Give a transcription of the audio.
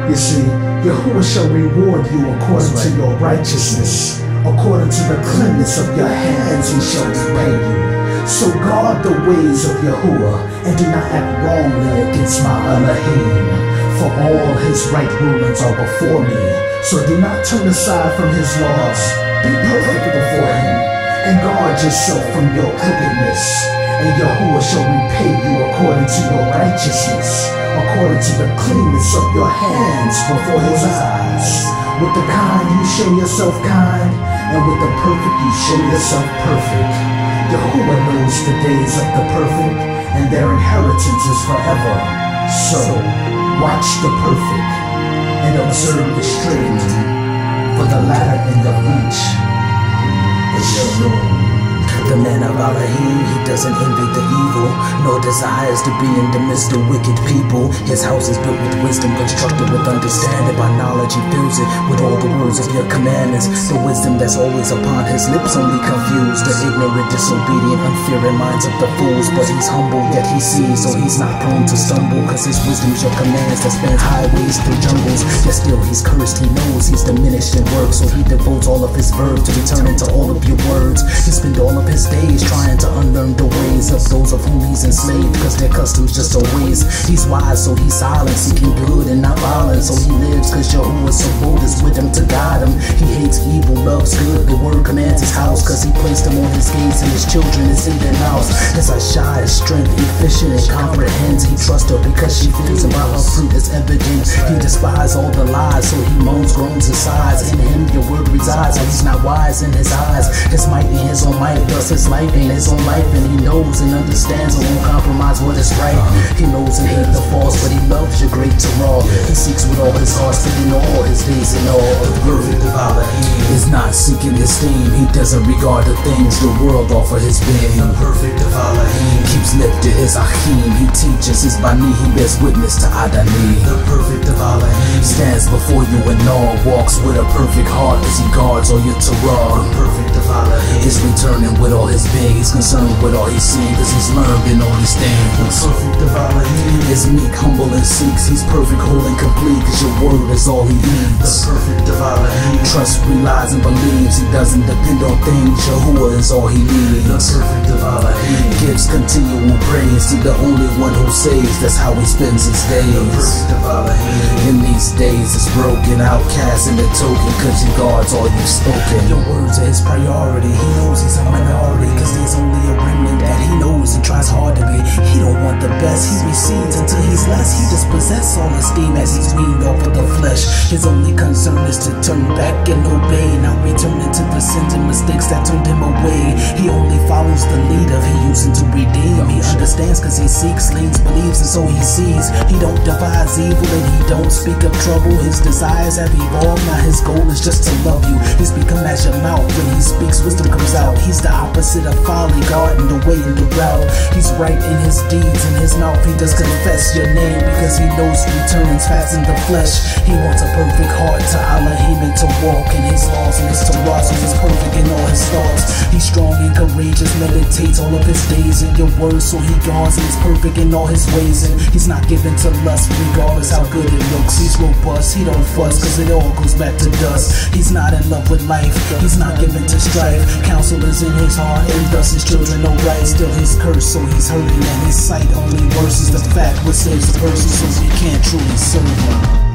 You see, Yahuwah shall reward you according to your righteousness. According to the cleanness of your hands he shall repay you. So guard the ways of Yahuwah, and do not act wrongly against my Elohim. For all his right rulings are before me. So do not turn aside from his laws. Be perfect before him, and guard yourself from your crookedness. And Yahuwah shall repay you according to your righteousness, according to the cleanness of your hands before his eyes. With the kind you show yourself kind, and with the perfect you show yourself perfect. Yahuwah knows the days of the perfect, and their inheritance is forever. So, watch the perfect, and observe the straight, for the latter end of each is your doom. The man of Elohim, he doesn't envy the evil, nor desires to be in the midst of wicked people. His house is built with wisdom, constructed with understanding. By knowledge he fills it with all the words of your commandments. The wisdom that's always upon his lips only confuse the ignorant, disobedient, unfearing minds of the fools. But he's humble, yet he sees, so he's not prone to stumble, cause his wisdom's your commands that spans highways through jungles. Yet still he's cursed, he knows he's diminished in work, so he devotes all of his verb to return into all of your words. He spent all of his days trying to unlearn the ways of those of whom he's enslaved, cause their customs just are ways. He's wise, so he's silent, seeking good and not violence. So he lives, cause Yahuwah so bold is with him to guide him. He hates evil, loves good, the word commands his house, cause he placed him on his gates and his children is in their house. As I shy his strength, efficient and comprehends. He trusts her because she feels him, by her fruit is evident. He despises all the lies, so he moans, groans, and sighs. In him your word resides, and he's not wise in his eyes. His might ain't his own might, thus his life ain't his own life, and he knows and understands and won't compromise what is right. He knows and hates the false, but he loves your great Torah. He seeks with all his heart, spending all his days in all. The perfect of Elohim is not seeking esteem. He doesn't regard the things the world offer his being. The perfect of Elohim keeps lifted his Achim. He teaches his Bani, he bears witness to Adani. The perfect of Elohim stands before you in awe, walks with a perfect heart as he guards all your Torah. The perfect of Elohim is returning with all his being. He's concerned with all he's seen, cause he's learned in all these things. The perfect of Elohim is meek, humble, and seeks. He's perfect, whole, and complete, cause your word is all he needs. The perfect of Elohim trusts, relies, and believes. He doesn't depend on things, Yahuwah is all he needs. The perfect of Elohim gives continual praise to the only one who saves. That's how he spends his days. The perfect of Elohim in these days is broken, outcast in the token, cause he guards all you've spoken. Your words are his priority. He knows he's a minority, cause there's only a remnant that he knows and tries hard to be. He don't want the best, he recedes until he's less. He dispossesses all esteem as he's weaned off of the flesh. His only concern is to turn back and obey, not returning to the sins and mistakes that turned him away. He only follows the leader he using to redeem. He understands cause he seeks, leans, believes, and so he sees. He don't devise evil and he don't speak of trouble. His desires have evolved, now his goal is just to love you. He's become as your mouth, when he speaks wisdom comes out. He's the opposite of folly, guarding the way and the route. He's right in his deeds, in his mouth he does confess your name, because he knows returns fast in the flesh. He wants a perfect heart to Elohim and to walk in his laws and his Torah, so he's perfect in all his thoughts. He's strong and courageous, meditates all of his days in your words, so he guards and is perfect in all his ways. And he's not given to lust, regardless how good it looks. He's robust, he don't fuss, cause it all goes back to dust. He's not in love with life, he's not given to strife. Counsel is in his heart, and thus his children know right. Still he's cursed, so he's hurting, and his sight only worsens the fact what saves the person, so we can't truly serve him.